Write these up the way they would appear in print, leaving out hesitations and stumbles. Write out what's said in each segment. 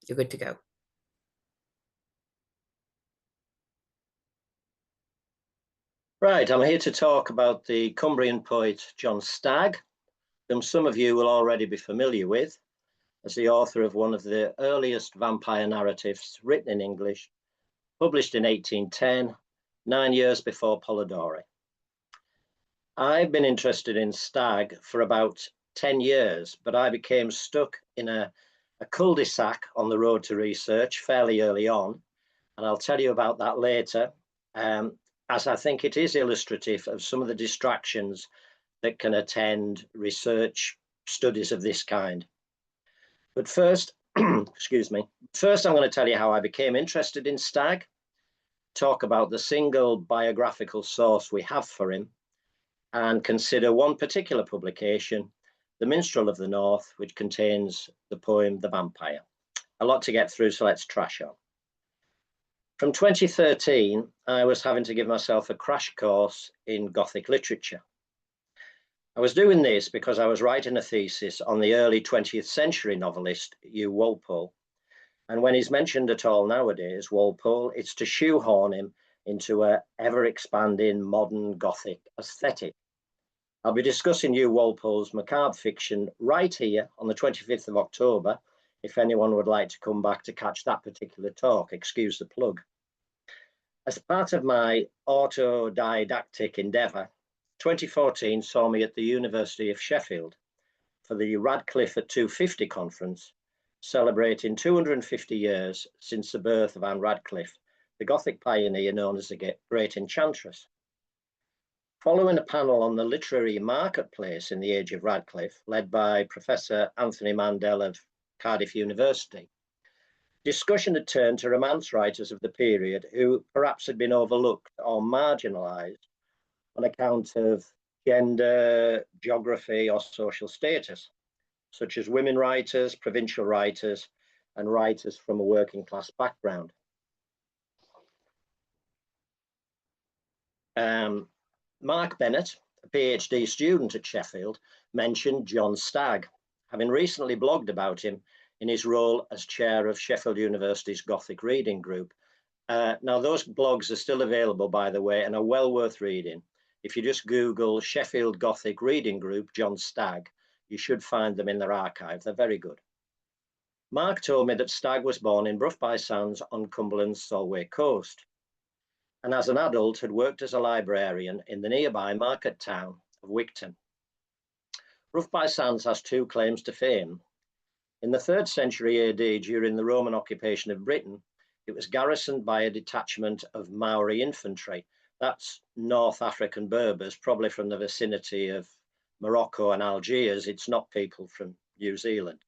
You're good to go. Right, I'm here to talk about the Cumbrian poet John Stagg, whom some of you will already be familiar with as the author of one of the earliest vampire narratives written in English, published in 1810, 9 years before Polidori. I've been interested in Stagg for about 10 years, but I became stuck in a cul-de-sac on the road to research fairly early on, and I'll tell you about that later, as I think it is illustrative of some of the distractions that can attend research studies of this kind. But first, excuse me, first I'm going to tell you how I became interested in Stagg, talk about the single biographical source we have for him, and consider one particular publication, The Minstrel of the North, which contains the poem The Vampire. A lot to get through, so let's trash on. From 2013, I was having to give myself a crash course in Gothic literature. I was doing this because I was writing a thesis on the early 20th century novelist Hugh Walpole. And when he's mentioned at all nowadays, Walpole, it's to shoehorn him into an ever-expanding modern Gothic aesthetic. I'll be discussing Hugh Walpole's macabre fiction right here on the 25th of October, if anyone would like to come back to catch that particular talk, excuse the plug. As part of my autodidactic endeavour, 2014 saw me at the University of Sheffield for the Radcliffe at 250 conference, celebrating 250 years since the birth of Anne Radcliffe, the Gothic pioneer known as the Great Enchantress. Following a panel on the literary marketplace in the age of Radcliffe, led by Professor Anthony Mandel of Cardiff University, discussion had turned to romance writers of the period who perhaps had been overlooked or marginalised on account of gender, geography, or social status, such as women writers, provincial writers, and writers from a working class background. Mark Bennett, a PhD student at Sheffield, mentioned John Stagg, having recently blogged about him in his role as chair of Sheffield University's Gothic Reading Group. Now, those blogs are still available, by the way, and are well worth reading. If you just Google Sheffield Gothic Reading Group, John Stagg, you should find them in their archive. They're very good. Mark told me that Stagg was born in Brough-by-Sands on Cumberland's Solway coast, and as an adult had worked as a librarian in the nearby market town of Wigton. Brough-by-Sands has two claims to fame. In the 3rd century AD, during the Roman occupation of Britain, it was garrisoned by a detachment of Maori infantry. That's North African Berbers, probably from the vicinity of Morocco and Algiers. It's not people from New Zealand.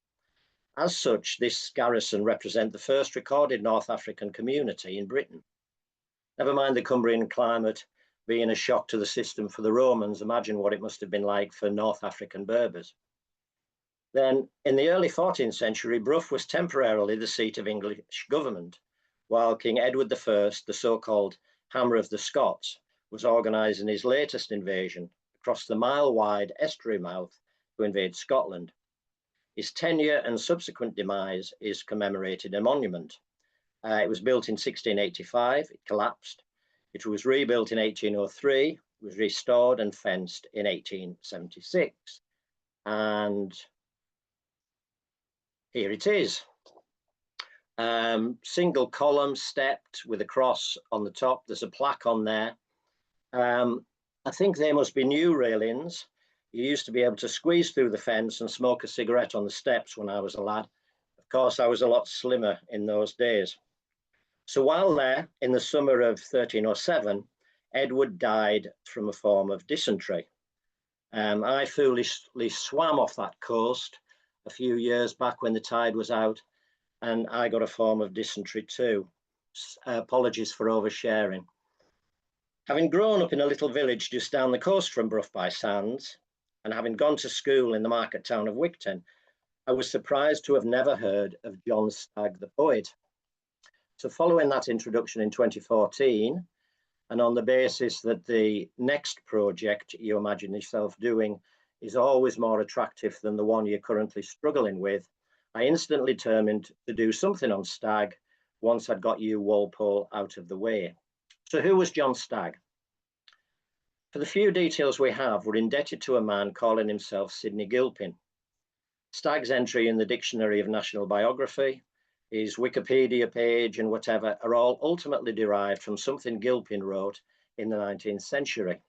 As such, this garrison represents the first recorded North African community in Britain. Never mind the Cumbrian climate being a shock to the system for the Romans, imagine what it must have been like for North African Berbers. Then, in the early 14th century, Brough was temporarily the seat of English government, while King Edward I, the so-called Hammer of the Scots, was organising his latest invasion across the mile-wide estuary mouth to invade Scotland. His tenure and subsequent demise is commemorated in a monument. It was built in 1685, it collapsed. It was rebuilt in 1803, was restored and fenced in 1876. And here it is. Single column, stepped with a cross on the top. There's a plaque on there. I think they must be new railings. You used to be able to squeeze through the fence and smoke a cigarette on the steps when I was a lad. Of course, I was a lot slimmer in those days. So while there, in the summer of 1307, Edward died from a form of dysentery. I foolishly swam off that coast a few years back when the tide was out, and I got a form of dysentery too. Apologies for oversharing. Having grown up in a little village just down the coast from Brough-by-Sands, and having gone to school in the market town of Wigton, I was surprised to have never heard of John Stagg the poet. So following that introduction in 2014, and on the basis that the next project you imagine yourself doing is always more attractive than the one you're currently struggling with, I instantly determined to do something on Stagg once I'd got you, Walpole, out of the way. So who was John Stagg? For the few details we have, we're indebted to a man calling himself Sidney Gilpin. Stagg's entry in the Dictionary of National Biography, his Wikipedia page and whatever are all ultimately derived from something Gilpin wrote in the 19th century.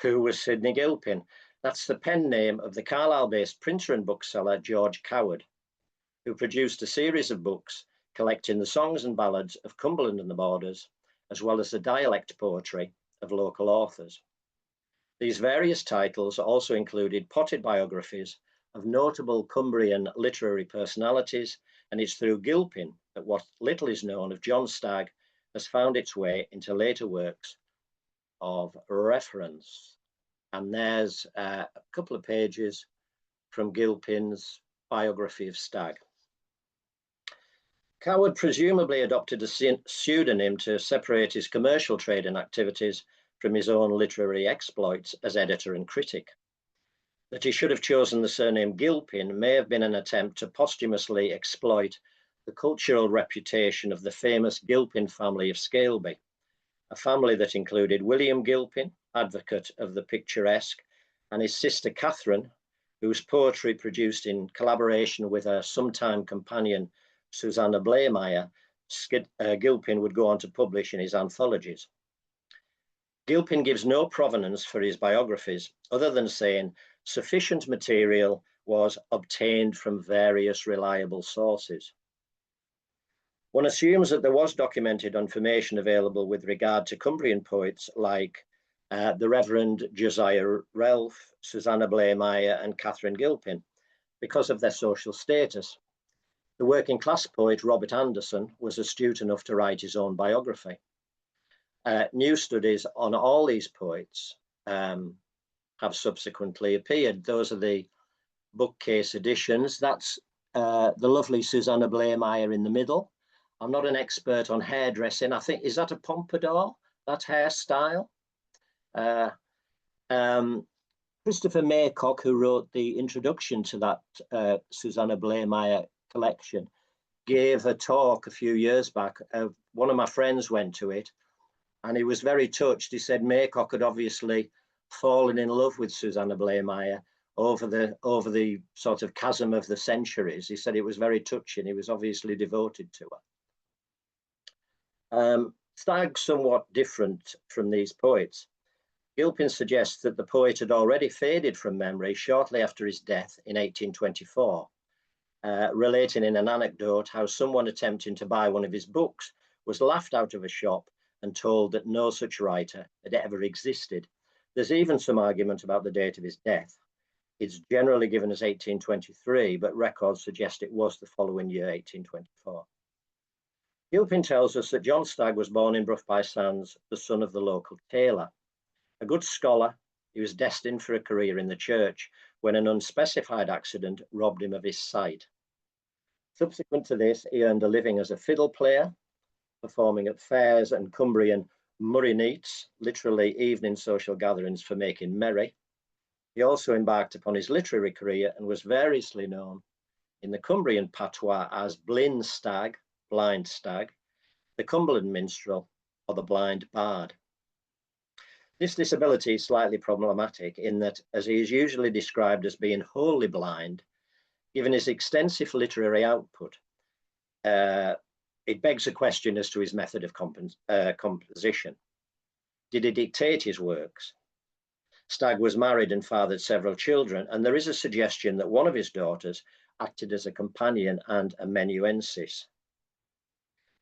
Who was Sidney Gilpin? That's the pen name of the Carlisle-based printer and bookseller George Coward, who produced a series of books collecting the songs and ballads of Cumberland and the Borders, as well as the dialect poetry of local authors. These various titles also included potted biographies of notable Cumbrian literary personalities, and it's through Gilpin that what little is known of John Stagg has found its way into later works of reference. And there's a couple of pages from Gilpin's biography of Stagg. Coward presumably adopted a pseudonym to separate his commercial trading activities from his own literary exploits as editor and critic. That he should have chosen the surname Gilpin may have been an attempt to posthumously exploit the cultural reputation of the famous Gilpin family of Scaleby, a family that included William Gilpin, advocate of the picturesque, and his sister Catherine, whose poetry, produced in collaboration with her sometime companion Susanna Blaymeyer, Gilpin would go on to publish in his anthologies. Gilpin gives no provenance for his biographies, other than saying sufficient material was obtained from various reliable sources. One assumes that there was documented information available with regard to Cumbrian poets like the Reverend Josiah Relf, Susanna Blaymeyer, and Catherine Gilpin, because of their social status. The working class poet Robert Anderson was astute enough to write his own biography. New studies on all these poets have subsequently appeared. Those are the bookcase editions. That's the lovely Susanna Blaymeyer in the middle. I'm not an expert on hairdressing. I think, is that a pompadour, that hairstyle? Christopher Maycock, who wrote the introduction to that Susanna Blaymeyer collection, gave a talk a few years back. One of my friends went to it, and he was very touched. He said Maycock had obviously fallen in love with Susanna Blaymeyer over the sort of chasm of the centuries. He said it was very touching. He was obviously devoted to her. Stagg's somewhat different from these poets. Gilpin suggests that the poet had already faded from memory shortly after his death in 1824, relating in an anecdote how someone attempting to buy one of his books was laughed out of a shop and told that no such writer had ever existed. There's even some argument about the date of his death. It's generally given as 1823, but records suggest it was the following year, 1824. Gilpin tells us that John Stagg was born in Brough-by-Sands, the son of the local tailor. A good scholar, he was destined for a career in the church when an unspecified accident robbed him of his sight. Subsequent to this, he earned a living as a fiddle player, performing at fairs and Cumbrian murrayneets, literally evening social gatherings for making merry. He also embarked upon his literary career and was variously known in the Cumbrian patois as Blin Stag, blind stag, the Cumberland Minstrel, or the blind bard. This disability is slightly problematic in that, as he is usually described as being wholly blind, given his extensive literary output, it begs a question as to his method of composition. Did he dictate his works? Stagg was married and fathered several children, and there is a suggestion that one of his daughters acted as a companion and amanuensis.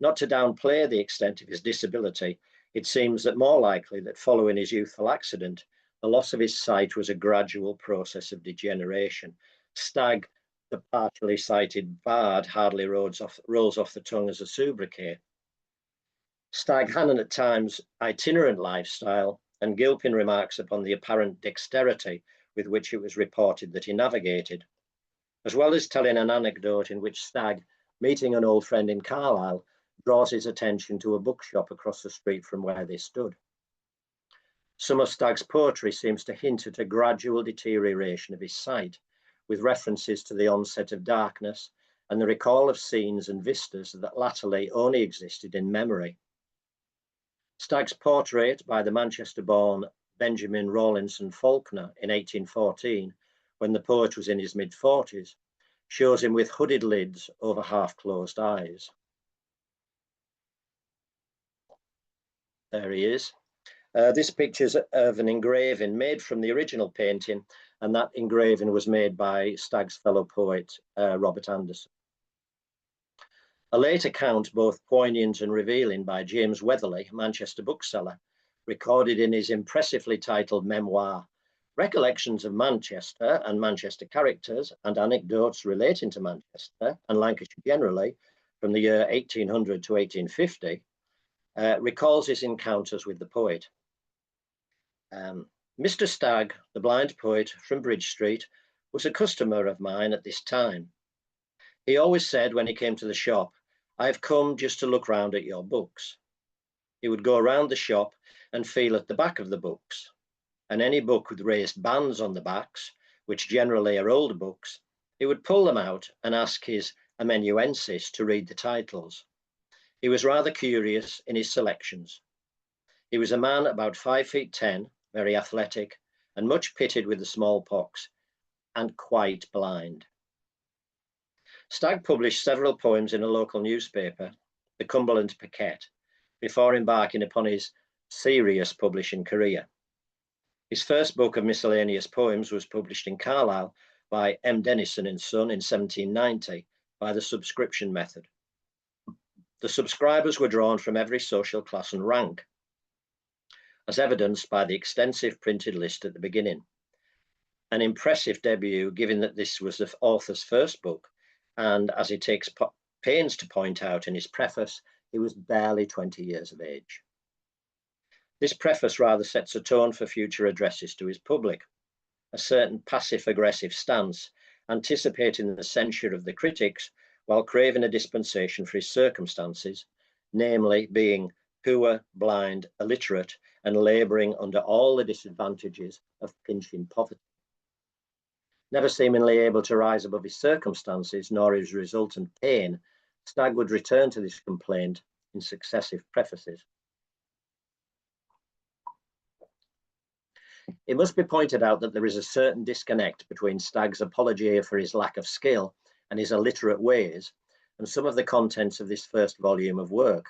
Not to downplay the extent of his disability, it seems that more likely that following his youthful accident, the loss of his sight was a gradual process of degeneration. Stagg, the partially sighted bard, hardly rolls off the tongue as a sobriquet. Stagg had an at times itinerant lifestyle, and Gilpin remarks upon the apparent dexterity with which it was reported that he navigated, as well as telling an anecdote in which Stagg, meeting an old friend in Carlisle, draws his attention to a bookshop across the street from where they stood. Some of Stagg's poetry seems to hint at a gradual deterioration of his sight, with references to the onset of darkness and the recall of scenes and vistas that latterly only existed in memory. Stagg's portrait by the Manchester-born Benjamin Rawlinson Faulkner in 1814, when the poet was in his mid-40s, shows him with hooded lids over half-closed eyes. There he is. This picture's of an engraving made from the original painting, and that engraving was made by Stagg's fellow poet, Robert Anderson. A late account, both poignant and revealing, by James Weatherly, Manchester bookseller, recorded in his impressively titled memoir, Recollections of Manchester and Manchester Characters and Anecdotes Relating to Manchester and Lancashire generally, from the year 1800 to 1850, recalls his encounters with the poet. Mr. Stagg, the blind poet from Bridge Street, was a customer of mine at this time. He always said when he came to the shop, "I've come just to look round at your books." He would go around the shop and feel at the back of the books, and any book with raised bands on the backs, which generally are older books, he would pull them out and ask his amanuensis to read the titles. He was rather curious in his selections. He was a man about 5'10", very athletic, and much pitted with the smallpox, and quite blind. Stagg published several poems in a local newspaper, the Cumberland Paquette, before embarking upon his serious publishing career. His first book of miscellaneous poems was published in Carlisle by M. Denison and Son in 1790 by the subscription method. The subscribers were drawn from every social class and rank, as evidenced by the extensive printed list at the beginning. An impressive debut, given that this was the author's first book, and as he takes pains to point out in his preface, he was barely 20 years of age. This preface rather sets a tone for future addresses to his public, a certain passive-aggressive stance, anticipating the censure of the critics while craving a dispensation for his circumstances, namely being poor, blind, illiterate, and labouring under all the disadvantages of pinching poverty. Never seemingly able to rise above his circumstances nor his resultant pain, Stagg would return to this complaint in successive prefaces. It must be pointed out that there is a certain disconnect between Stagg's apology for his lack of skill and his illiterate ways and some of the contents of this first volume of work.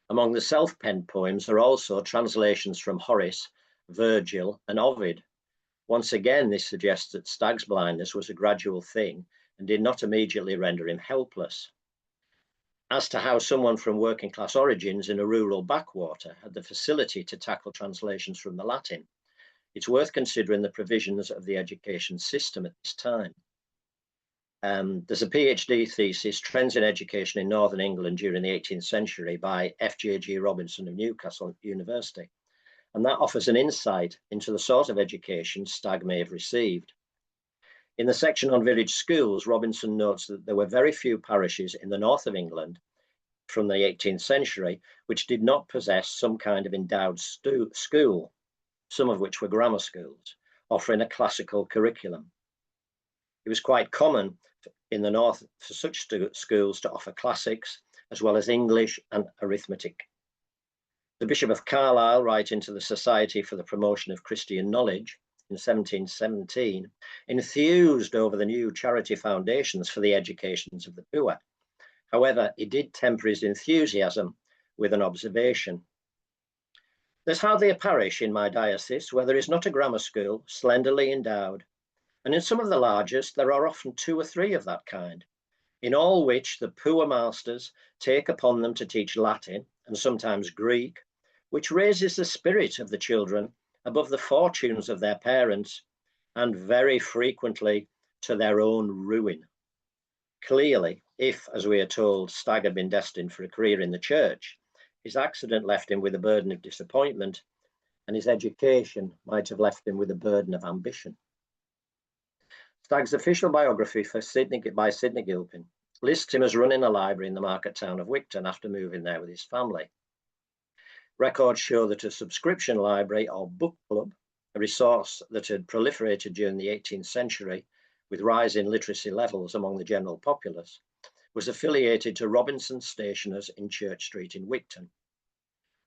Among the self-penned poems are also translations from Horace, Virgil, and Ovid. Once again, this suggests that Stagg's blindness was a gradual thing and did not immediately render him helpless. As to how someone from working class origins in a rural backwater had the facility to tackle translations from the Latin, it's worth considering the provisions of the education system at this time. There's a PhD thesis, Trends in Education in Northern England during the 18th Century by F.J.G. Robinson of Newcastle University, and that offers an insight into the sort of education Stagg may have received. In the section on village schools, Robinson notes that there were very few parishes in the north of England from the 18th century which did not possess some kind of endowed school, some of which were grammar schools, offering a classical curriculum. It was quite common in the north for such schools to offer classics as well as English and arithmetic. The Bishop of Carlisle, writing to the Society for the Promotion of Christian Knowledge in 1717, enthused over the new charity foundations for the educations of the poor. However, he did temper his enthusiasm with an observation. There's hardly a parish in my diocese where there is not a grammar school, slenderly endowed, and in some of the largest there are often 2 or 3 of that kind, in all which the poor masters take upon them to teach Latin and sometimes Greek, which raises the spirit of the children above the fortunes of their parents, and very frequently to their own ruin. Clearly, if, as we are told, Stagg had been destined for a career in the church, his accident left him with a burden of disappointment, and his education might have left him with a burden of ambition. Stagg's official biography by Sidney Gilpin lists him as running a library in the market town of Wigton after moving there with his family. Records show that a subscription library or book club, a resource that had proliferated during the 18th century, with rising literacy levels among the general populace, was affiliated to Robinson Stationers in Church Street in Wigton.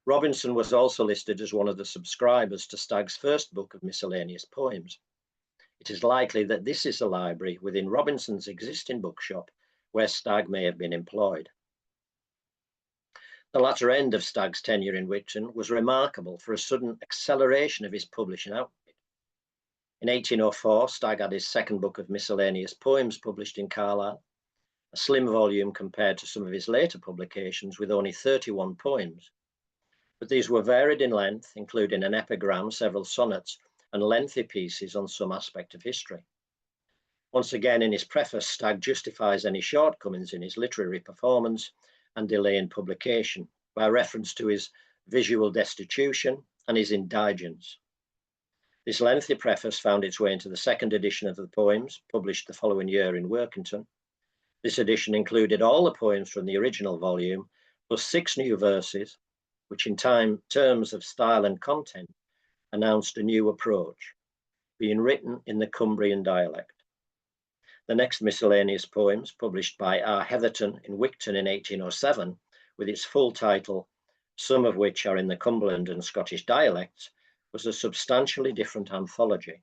Robinson was also listed as one of the subscribers to Stagg's first book of miscellaneous poems. It is likely that this is a library within Robinson's existing bookshop where Stagg may have been employed. The latter end of Stagg's tenure in Wigton was remarkable for a sudden acceleration of his publishing output. In 1804, Stagg had his second book of miscellaneous poems published in Carlisle, a slim volume compared to some of his later publications with only 31 poems. But these were varied in length, including an epigram, several sonnets, and lengthy pieces on some aspect of history. Once again, in his preface, Stagg justifies any shortcomings in his literary performance and delay in publication by reference to his visual destitution and his indigence. This lengthy preface found its way into the second edition of the poems, published the following year in Workington. This edition included all the poems from the original volume, plus 6 new verses, which in terms of style and content announced a new approach, being written in the Cumbrian dialect. The next miscellaneous poems, published by R. Heatherton in Wigton in 1807, with its full title, some of which are in the Cumberland and Scottish dialects, was a substantially different anthology,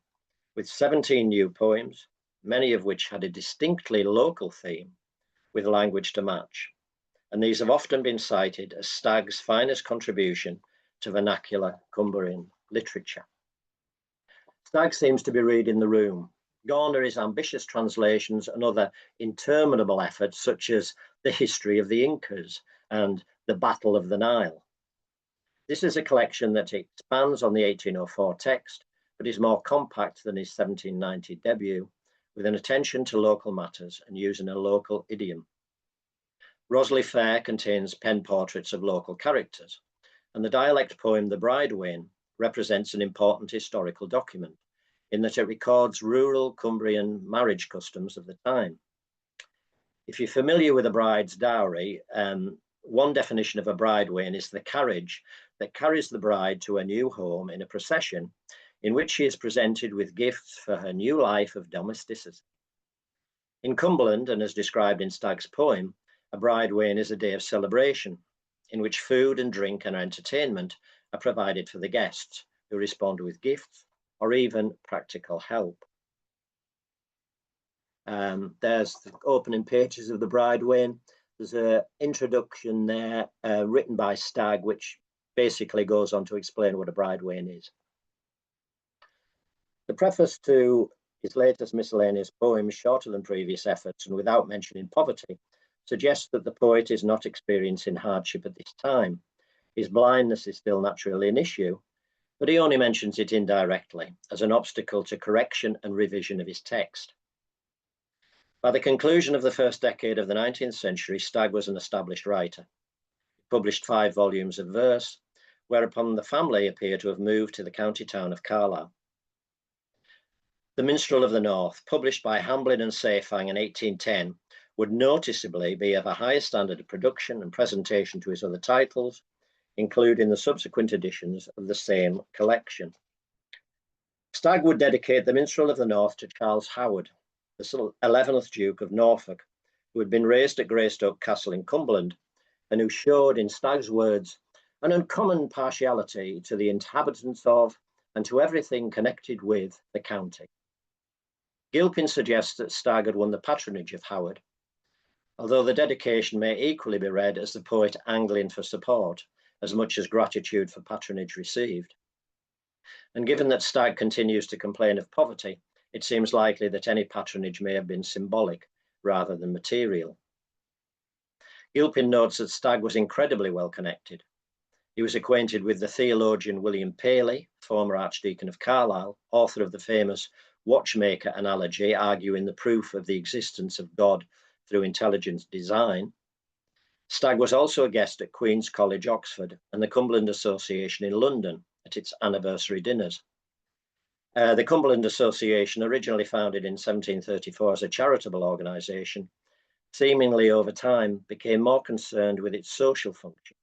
with 17 new poems, many of which had a distinctly local theme, with language to match. And these have often been cited as Stagg's finest contribution to vernacular Cumbrian literature. Stagg seems to be reading the room. Gone are his ambitious translations and other interminable efforts, such as The History of the Incas and The Battle of the Nile. This is a collection that expands on the 1804 text, but is more compact than his 1790 debut, with an attention to local matters and using a local idiom. Rosalie Fair contains pen portraits of local characters, and the dialect poem The Bridewayne represents an important historical document, in that it records rural Cumbrian marriage customs of the time. If you're familiar with a bride's dowry, one definition of a bridewayne is the carriage that carries the bride to her new home in a procession in which she is presented with gifts for her new life of domesticity. In Cumberland, and as described in Stagg's poem, a bridewayne is a day of celebration in which food and drink and entertainment are provided for the guests, who respond with gifts or even practical help. There's the opening pages of the Bridewayne. There's an introduction there written by Stagg, which basically goes on to explain what a Bridewayne is. The preface to his latest miscellaneous poem, shorter than previous efforts and without mentioning poverty, suggests that the poet is not experiencing hardship at this time. His blindness is still naturally an issue, but he only mentions it indirectly as an obstacle to correction and revision of his text. By the conclusion of the first decade of the 19th century, Stagg was an established writer. He published 5 volumes of verse, whereupon the family appear to have moved to the county town of Carlisle. The Minstrel of the North, published by Hamblin and Seyfang in 1810, would noticeably be of a higher standard of production and presentation to his other titles, including the subsequent editions of the same collection. Stagg would dedicate the Minstrel of the North to Charles Howard, the 11th Duke of Norfolk, who had been raised at Greystoke Castle in Cumberland, and who showed, in Stagg's words, an uncommon partiality to the inhabitants of and to everything connected with the county. Gilpin suggests that Stagg had won the patronage of Howard, although the dedication may equally be read as the poet angling for support, as much as gratitude for patronage received. And given that Stagg continues to complain of poverty, it seems likely that any patronage may have been symbolic rather than material. Gilpin notes that Stagg was incredibly well connected. He was acquainted with the theologian William Paley, former Archdeacon of Carlisle, author of the famous watchmaker analogy, arguing the proof of the existence of God through intelligent design. Stagg was also a guest at Queen's College, Oxford, and the Cumberland Association in London at its anniversary dinners. The Cumberland Association, originally founded in 1734 as a charitable organisation, seemingly over time became more concerned with its social function,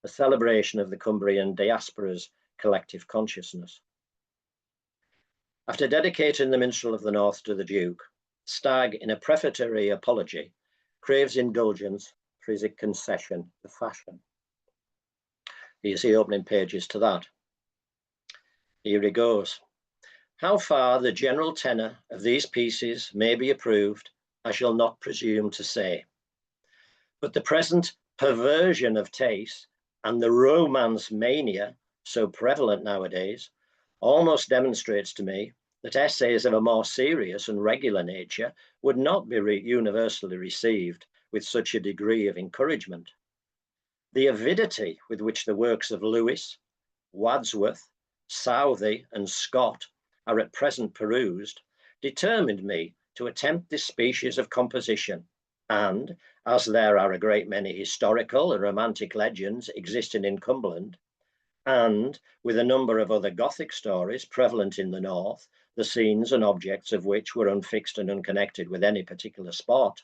a celebration of the Cumbrian diaspora's collective consciousness. After dedicating the Minstrel of the North to the Duke, Stagg, in a prefatory apology, craves indulgence for his concession to fashion. Here's the opening pages to that. Here he goes. How far the general tenor of these pieces may be approved, I shall not presume to say. But the present perversion of taste and the romance mania so prevalent nowadays almost demonstrates to me that essays of a more serious and regular nature would not be universally received with such a degree of encouragement. The avidity with which the works of Lewis, Wordsworth, Southey, and Scott are at present perused determined me to attempt this species of composition, and as there are a great many historical and romantic legends existing in Cumberland, and with a number of other Gothic stories prevalent in the north, the scenes and objects of which were unfixed and unconnected with any particular spot,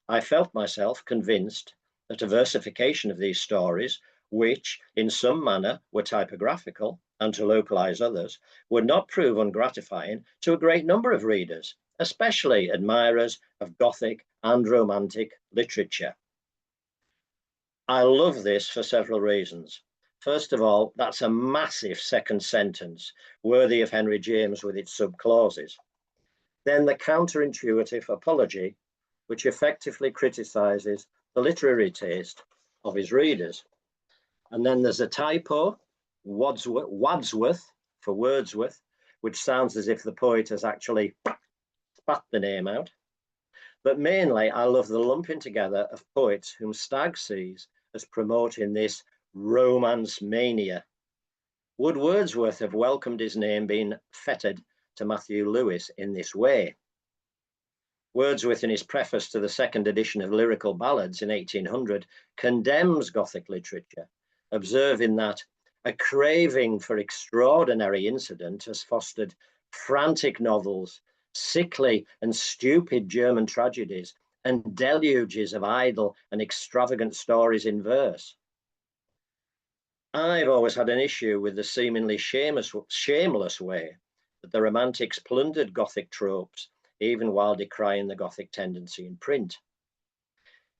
I felt myself convinced that a versification of these stories, which in some manner were typographical, and to localize others, would not prove ungratifying to a great number of readers, especially admirers of Gothic and Romantic literature. I love this for several reasons. First of all, that's a massive second sentence, worthy of Henry James with its subclauses. Then the counterintuitive apology, which effectively criticizes the literary taste of his readers. And then there's a typo, Wadsworth for Wordsworth, which sounds as if the poet has actually spat the name out. But mainly, I love the lumping together of poets whom Stagg sees as promoting this romance mania. Would Wordsworth have welcomed his name being fettered to Matthew Lewis in this way? Wordsworth, in his preface to the second edition of Lyrical Ballads in 1800, condemns Gothic literature, observing that a craving for extraordinary incident has fostered frantic novels, sickly and stupid German tragedies, and deluges of idle and extravagant stories in verse. I've always had an issue with the seemingly shameless way that the Romantics plundered Gothic tropes, even while decrying the Gothic tendency in print.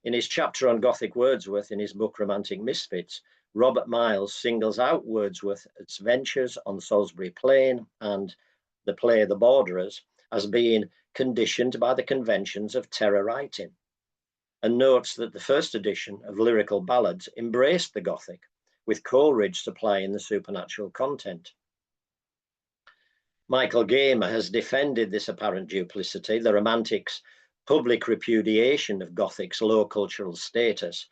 In his chapter on Gothic Wordsworth in his book Romantic Misfits, Robert Miles singles out Wordsworth's ventures on Salisbury Plain and the play The Borderers as being conditioned by the conventions of terror writing, and notes that the first edition of Lyrical Ballads embraced the Gothic, with Coleridge supplying the supernatural content. Michael Gamer has defended this apparent duplicity, the Romantics' public repudiation of Gothic's low cultural status,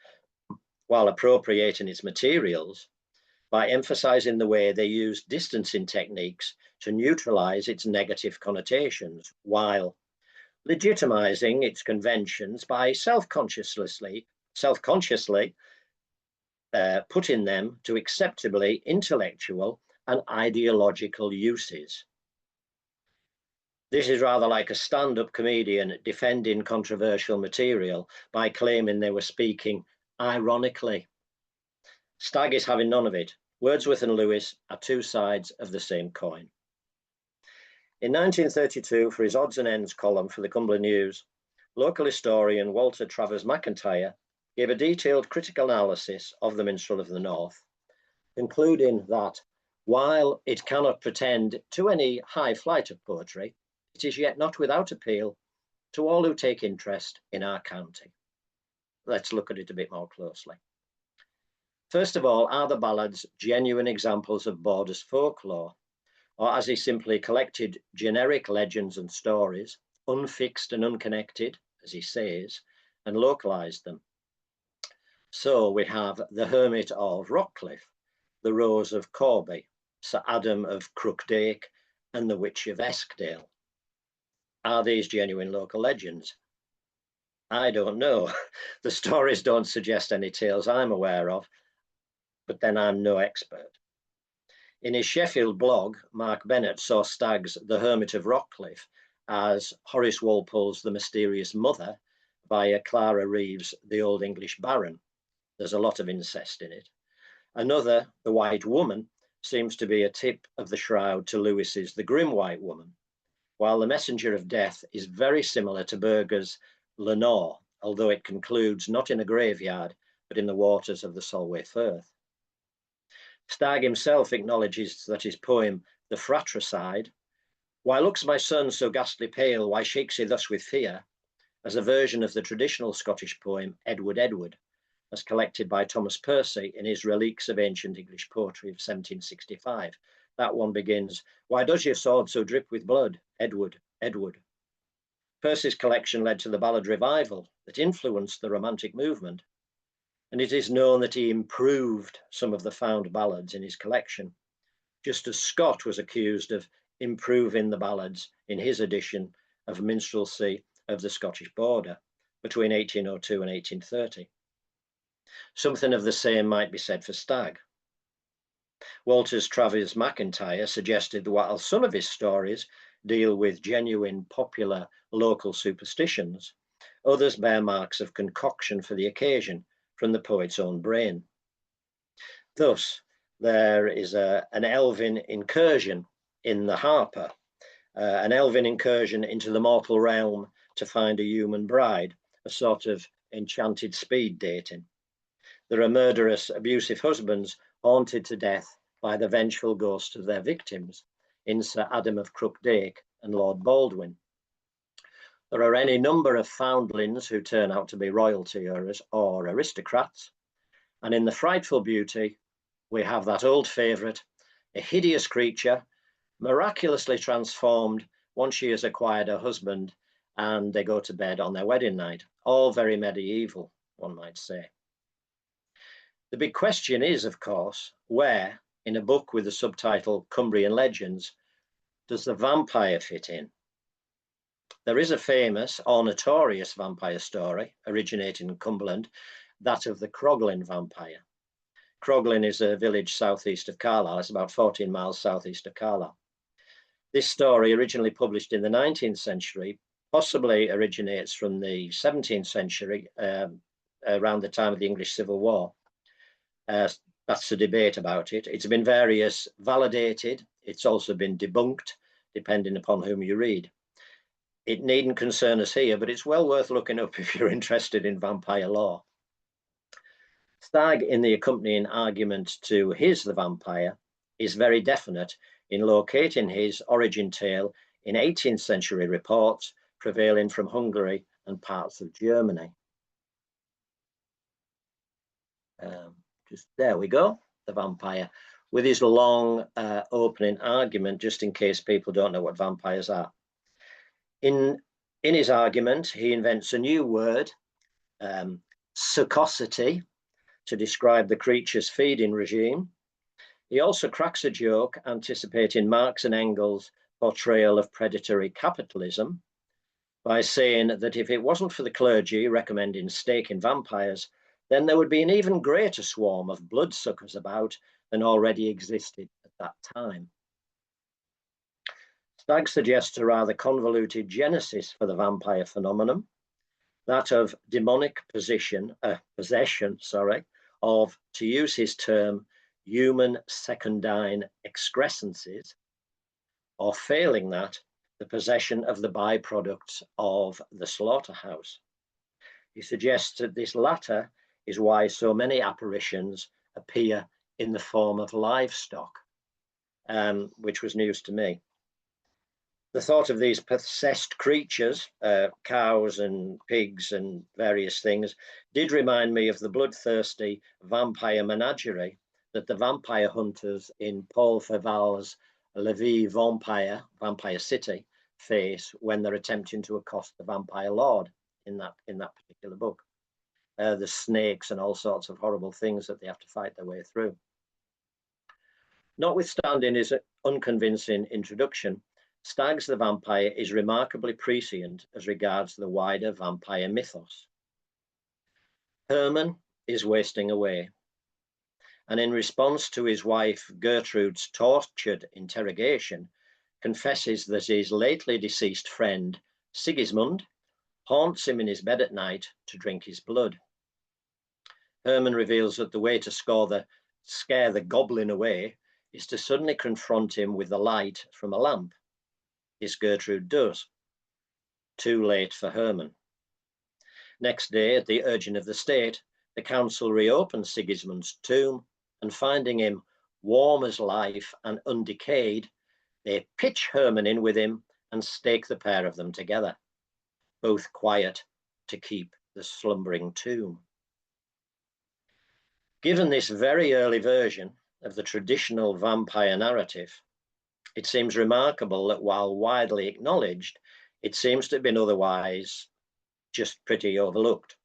while appropriating its materials, by emphasizing the way they used distancing techniques to neutralize its negative connotations, while legitimizing its conventions by self-consciously putting them to acceptably intellectual and ideological uses. This is rather like a stand-up comedian defending controversial material by claiming they were speaking ironically. Stagg is having none of it. Wordsworth and Lewis are two sides of the same coin. In 1932, for his odds and ends column for the Cumberland News, local historian Walter Travers McIntyre gave a detailed critical analysis of the Minstrel of the North, concluding that while it cannot pretend to any high flight of poetry, it is yet not without appeal to all who take interest in our county. Let's look at it a bit more closely. First of all, are the ballads genuine examples of Borders folklore, or has he simply collected generic legends and stories, unfixed and unconnected, as he says, and localized them? So we have the Hermit of Rockcliffe, the Rose of Corby, Sir Adam of Crookdake, and the Witch of Eskdale. Are these genuine local legends? I don't know. The stories don't suggest any tales I'm aware of, but then I'm no expert. In his Sheffield blog, Mark Bennett saw Stagg's The Hermit of Rockcliffe as Horace Walpole's The Mysterious Mother via Clara Reeves' The Old English Baron. There's a lot of incest in it. Another, The White Woman, seems to be a tip of the shroud to Lewis's The Grim White Woman, while The Messenger of Death is very similar to Berger's Lenore, although it concludes not in a graveyard, but in the waters of the Solway Firth. Stagg himself acknowledges that his poem, The Fratricide, "Why looks my son so ghastly pale, why shakes he thus with fear?" as a version of the traditional Scottish poem, Edward, Edward, as collected by Thomas Percy in his Reliques of Ancient English Poetry of 1765. That one begins, "Why does your sword so drip with blood, Edward, Edward?" Percy's collection led to the ballad revival that influenced the Romantic movement, and it is known that he improved some of the found ballads in his collection, just as Scott was accused of improving the ballads in his edition of Minstrelsy of the Scottish Border between 1802 and 1830. Something of the same might be said for Stagg. Walter's Travers MacIntyre suggested that while some of his stories deal with genuine popular local superstitions, others bear marks of concoction for the occasion from the poet's own brain. Thus, there is an elven incursion in the Harper, an elven incursion into the mortal realm to find a human bride, a sort of enchanted speed dating. There are murderous, abusive husbands haunted to death by the vengeful ghost of their victims in Sir Adam of Crookdake and Lord Baldwin. There are any number of foundlings who turn out to be royalty or aristocrats. And in The Frightful Beauty, we have that old favourite, a hideous creature, miraculously transformed once she has acquired a husband and they go to bed on their wedding night. All very medieval, one might say. The big question is, of course, where, in a book with the subtitle Cumbrian Legends, does the vampire fit in? There is a famous or notorious vampire story originating in Cumberland, that of the Croglin vampire. Croglin is a village southeast of Carlisle. It's about 14 miles southeast of Carlisle. This story, originally published in the 19th century, possibly originates from the 17th century, around the time of the English Civil War. That's the debate about it. It's been validated. It's also been debunked, depending upon whom you read. It needn't concern us here, but it's well worth looking up if you're interested in vampire lore. Stagg, in the accompanying argument to his The Vampire, is very definite in locating his origin tale in 18th century reports prevailing from Hungary and parts of Germany. Just there we go, The Vampire, with his long opening argument, just in case people don't know what vampires are. In his argument, he invents a new word, succosity, to describe the creature's feeding regime. He also cracks a joke anticipating Marx and Engels' portrayal of predatory capitalism by saying that if it wasn't for the clergy recommending staking vampires, then there would be an even greater swarm of bloodsuckers about than already existed at that time. Stagg suggests a rather convoluted genesis for the vampire phenomenon, that of demonic possession of, to use his term, human secondine excrescences, or failing that, the possession of the byproducts of the slaughterhouse. He suggests that this latter is why so many apparitions appear in the form of livestock, which was news to me. The thought of these possessed creatures, cows and pigs and various things, did remind me of the bloodthirsty vampire menagerie that the vampire hunters in Paul Feval's La Vie Vampire, Vampire City, face when they're attempting to accost the vampire lord in that particular book. The snakes and all sorts of horrible things that they have to fight their way through. Notwithstanding his unconvincing introduction, Stagg's The Vampire is remarkably prescient as regards the wider vampire mythos. Herman is wasting away, and in response to his wife Gertrude's tortured interrogation, confesses that his lately deceased friend Sigismund haunts him in his bed at night to drink his blood. Herman reveals that the way to scare the goblin away is to suddenly confront him with the light from a lamp. This Gertrude does. Too late for Hermann. Next day, at the urging of the state, the council reopened Sigismund's tomb, and finding him warm as life and undecayed, they pitch Hermann in with him and stake the pair of them together, both quiet to keep the slumbering tomb. Given this very early version of the traditional vampire narrative, it seems remarkable that while widely acknowledged, it seems to have been otherwise just pretty overlooked.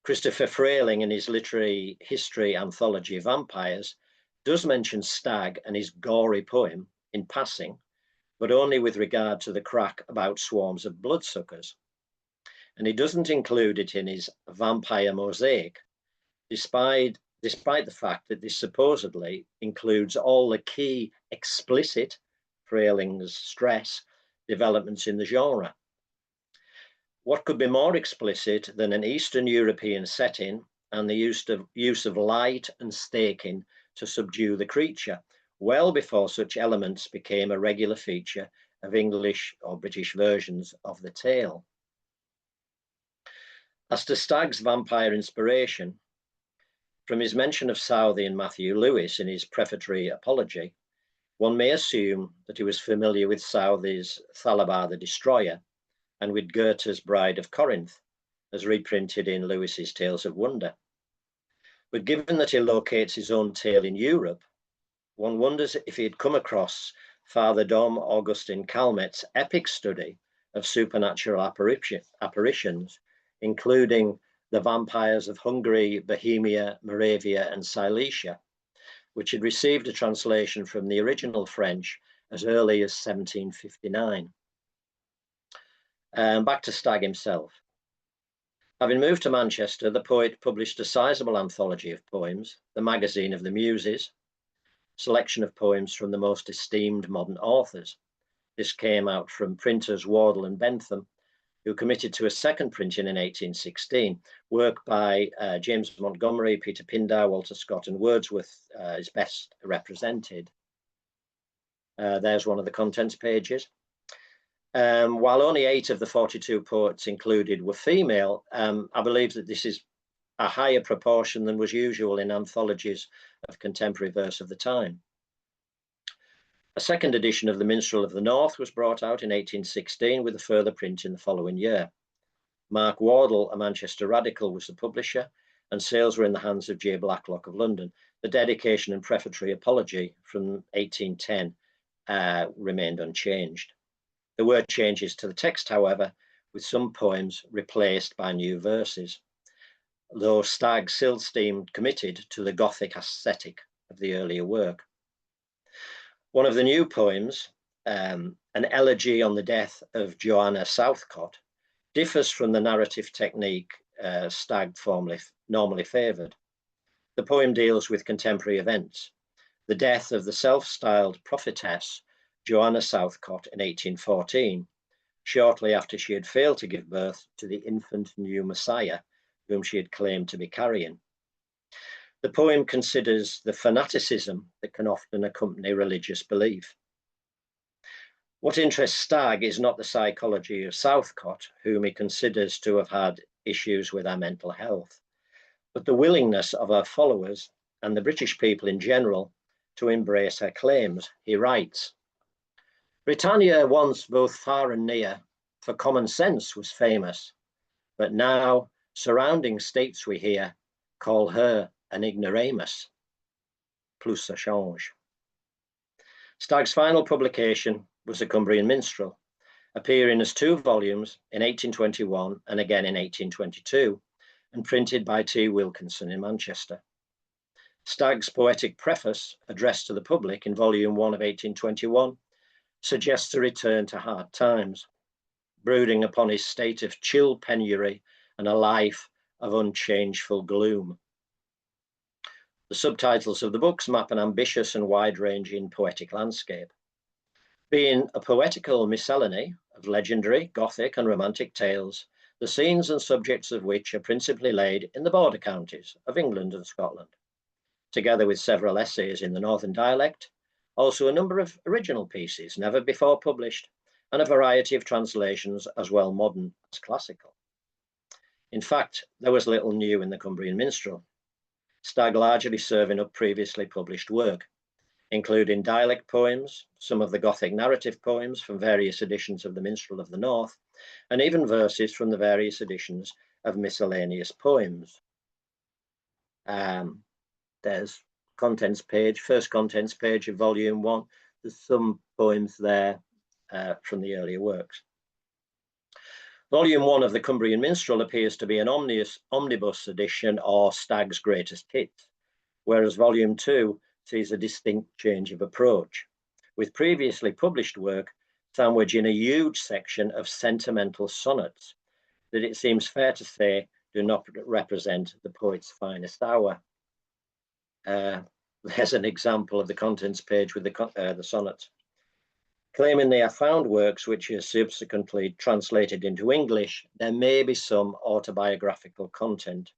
Christopher Frayling, in his literary history anthology Vampires, does mention Stagg and his gory poem in passing, but only with regard to the crack about swarms of bloodsuckers. And he doesn't include it in his Vampire Mosaic, despite the fact that this supposedly includes all the key explicit, Frayling's stress, developments in the genre. What could be more explicit than an Eastern European setting and the use of light and staking to subdue the creature, well before such elements became a regular feature of English or British versions of the tale? As to Stagg's vampire inspiration, from his mention of Southey and Matthew Lewis in his prefatory apology, one may assume that he was familiar with Southey's Thalabar the Destroyer and with Goethe's Bride of Corinth, as reprinted in Lewis's Tales of Wonder. But given that he locates his own tale in Europe, one wonders if he had come across Father Dom Augustin Calmet's epic study of supernatural apparitions, including the vampires of Hungary, Bohemia, Moravia, and Silesia, which had received a translation from the original French as early as 1759. Back to Stagg himself. Having moved to Manchester, the poet published a sizable anthology of poems, the Magazine of the Muses, selection of poems from the most esteemed modern authors. This came out from printers Wardle and Bentham, who committed to a second printing in 1816. Work by James Montgomery, Peter Pindar, Walter Scott, and Wordsworth is best represented. There's one of the contents pages. While only 8 of the 42 poets included were female, I believe that this is a higher proportion than was usual in anthologies of contemporary verse of the time. A second edition of the Minstrel of the North was brought out in 1816 with a further print in the following year. Mark Wardle, a Manchester radical, was the publisher, and sales were in the hands of J. Blacklock of London. The dedication and prefatory apology from 1810 remained unchanged. There were changes to the text, however, with some poems replaced by new verses, though Stagg still seemed committed to the Gothic aesthetic of the earlier work. One of the new poems, an elegy on the death of Joanna Southcott, differs from the narrative technique Stagg normally favoured. The poem deals with contemporary events, the death of the self-styled prophetess Joanna Southcott in 1814, shortly after she had failed to give birth to the infant new Messiah, whom she had claimed to be carrying. The poem considers the fanaticism that can often accompany religious belief. What interests Stagg is not the psychology of Southcott, whom he considers to have had issues with her mental health, but the willingness of her followers and the British people in general to embrace her claims. He writes, "Britannia once both far and near for common sense was famous, but now surrounding states we hear call her an ignoramus. Plus ça change." Stagg's final publication was the Cumbrian Minstrel, appearing as 2 volumes in 1821 and again in 1822, and printed by T. Wilkinson in Manchester. Stagg's poetic preface, addressed to the public in volume 1 of 1821, suggests a return to hard times, brooding upon his state of chill penury and a life of unchangeful gloom. The subtitles of the books map an ambitious and wide-ranging poetic landscape. Being a poetical miscellany of legendary, Gothic and romantic tales, the scenes and subjects of which are principally laid in the border counties of England and Scotland, together with several essays in the northern dialect, also a number of original pieces never before published, and a variety of translations as well modern as classical. In fact, there was little new in the Cumbrian Minstrel, Stagg largely serving up previously published work, including dialect poems, some of the Gothic narrative poems from various editions of the Minstrel of the North, and even verses from the various editions of miscellaneous poems. There's contents page, first contents page of volume 1. There's some poems there from the earlier works. Volume 1 of the Cumbrian Minstrel appears to be an omnibus edition or Stagg's greatest hits, whereas Volume 2 sees a distinct change of approach, with previously published work sandwiched in a huge section of sentimental sonnets that it seems fair to say do not represent the poet's finest hour. There's an example of the contents page with the sonnets. Claiming they are found works which are subsequently translated into English, there may be some autobiographical content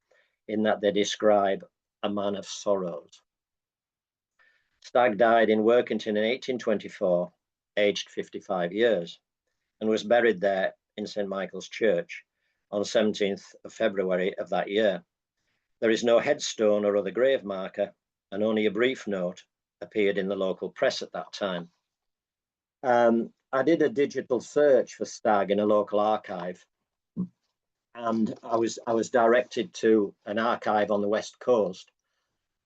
in that they describe a man of sorrows. Stagg died in Workington in 1824, aged 55 years, and was buried there in St. Michael's Church on 17th of February of that year. There is no headstone or other grave marker, and only a brief note appeared in the local press at that time. I did a digital search for Stagg in a local archive, and I was directed to an archive on the West Coast,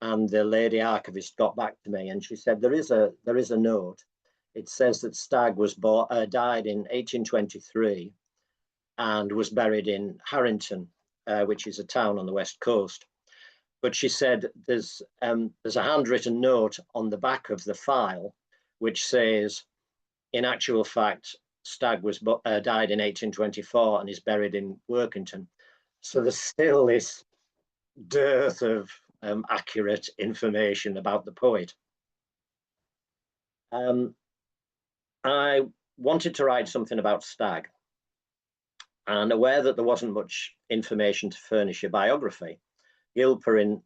and the lady archivist got back to me and she said there is a note. It says that Stagg died in 1823 and was buried in Harrington, which is a town on the West Coast. But she said there's a handwritten note on the back of the file which says, in actual fact, Stagg died in 1824 and is buried in Workington. So there's still this dearth of accurate information about the poet. I wanted to write something about Stagg, and aware that there wasn't much information to furnish a biography, Gilpin,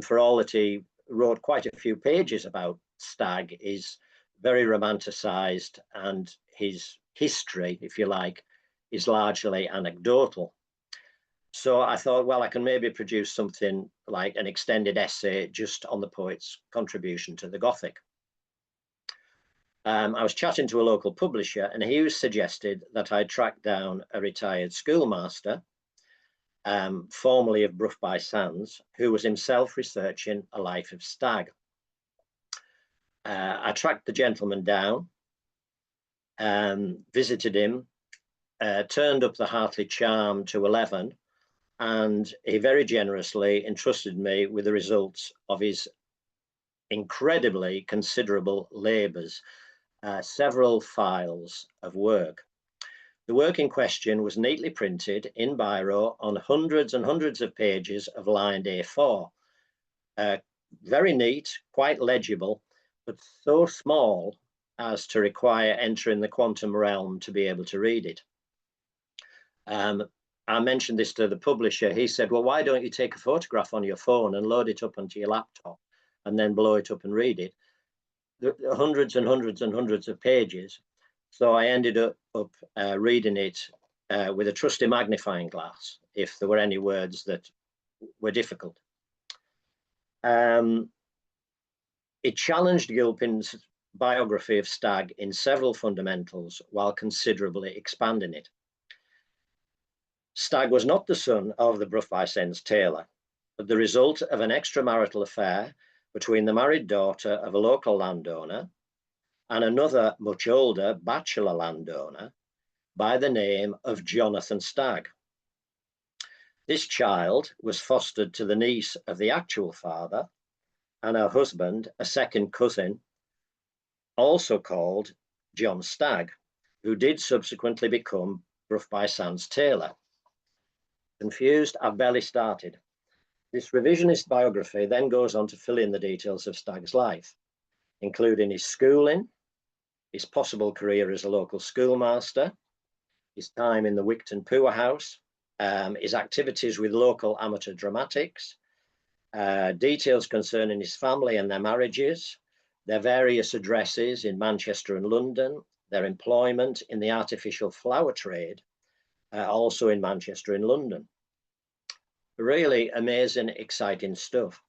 for all that he wrote quite a few pages about Stagg, is very romanticized, and his history, if you like, is largely anecdotal. So I thought, well, I can maybe produce something like an extended essay just on the poet's contribution to the Gothic. I was chatting to a local publisher, and he suggested that I track down a retired schoolmaster, formerly of Brough by Sands, who was himself researching a life of Stagg. I tracked the gentleman down, visited him, turned up the Hartley charm to 11, and he very generously entrusted me with the results of his incredibly considerable labours, several files of work. The work in question was neatly printed in biro on hundreds and hundreds of pages of lined A4. Very neat, quite legible, but so small as to require entering the quantum realm to be able to read it. I mentioned this to the publisher. He said, well, why don't you take a photograph on your phone and load it up onto your laptop and then blow it up and read it? There are hundreds and hundreds and hundreds of pages. So I ended up reading it with a trusty magnifying glass, if there were any words that were difficult. It challenged Gilpin's biography of Stagg in several fundamentals while considerably expanding it. Stagg was not the son of the Brough by Sands tailor, but the result of an extramarital affair between the married daughter of a local landowner and another much older bachelor landowner by the name of Jonathan Stagg. This child was fostered to the niece of the actual father, and her husband, a second cousin, also called John Stagg, who did subsequently become Brough by Sands tailor. Confused? I've barely started. This revisionist biography then goes on to fill in the details of Stagg's life, including his schooling, his possible career as a local schoolmaster, his time in the Wigton Poor House, his activities with local amateur dramatics, details concerning his family and their marriages, their various addresses in Manchester and London, their employment in the artificial flower trade, also in Manchester and London. Really amazing, exciting stuff.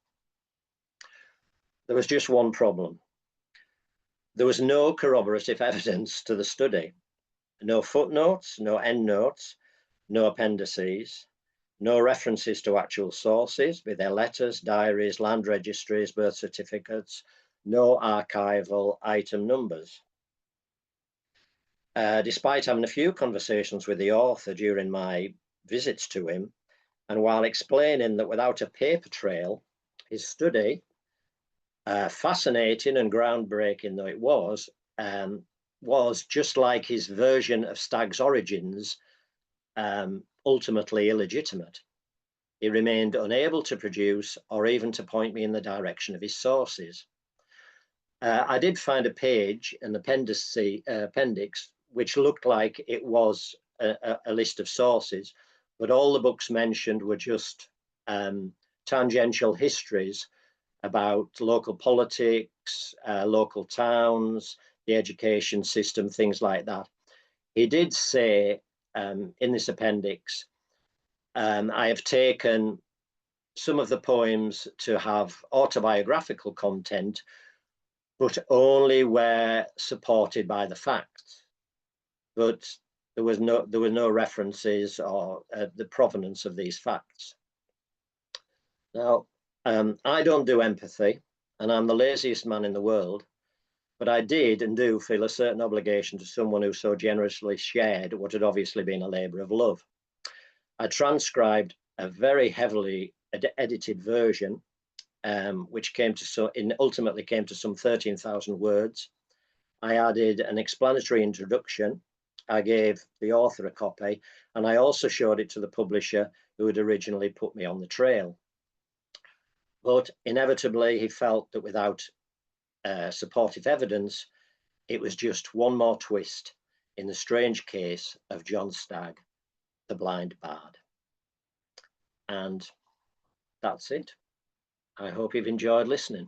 There was just one problem. There was no corroborative evidence to the study. No footnotes, no endnotes, no appendices, no references to actual sources, be they letters, diaries, land registries, birth certificates, no archival item numbers. Despite having a few conversations with the author during my visits to him, and while explaining that without a paper trail, his study, fascinating and groundbreaking though it was just like his version of Stagg's origins, ultimately illegitimate. He remained unable to produce or even to point me in the direction of his sources. I did find a page, an appendix, which looked like it was a list of sources, but all the books mentioned were just tangential histories about local politics, local towns, the education system, things like that. He did say in this appendix, I have taken some of the poems to have autobiographical content, but only where supported by the facts. But there were no references or the provenance of these facts. Now, I don't do empathy, and I'm the laziest man in the world, but I did and do feel a certain obligation to someone who so generously shared what had obviously been a labour of love. I transcribed a very heavily edited version, which ultimately came to some 13,000 words. I added an explanatory introduction. I gave the author a copy, and I also showed it to the publisher who had originally put me on the trail. But inevitably, he felt that without supportive evidence, it was just one more twist in the strange case of John Stagg, the blind bard. And that's it. I hope you've enjoyed listening.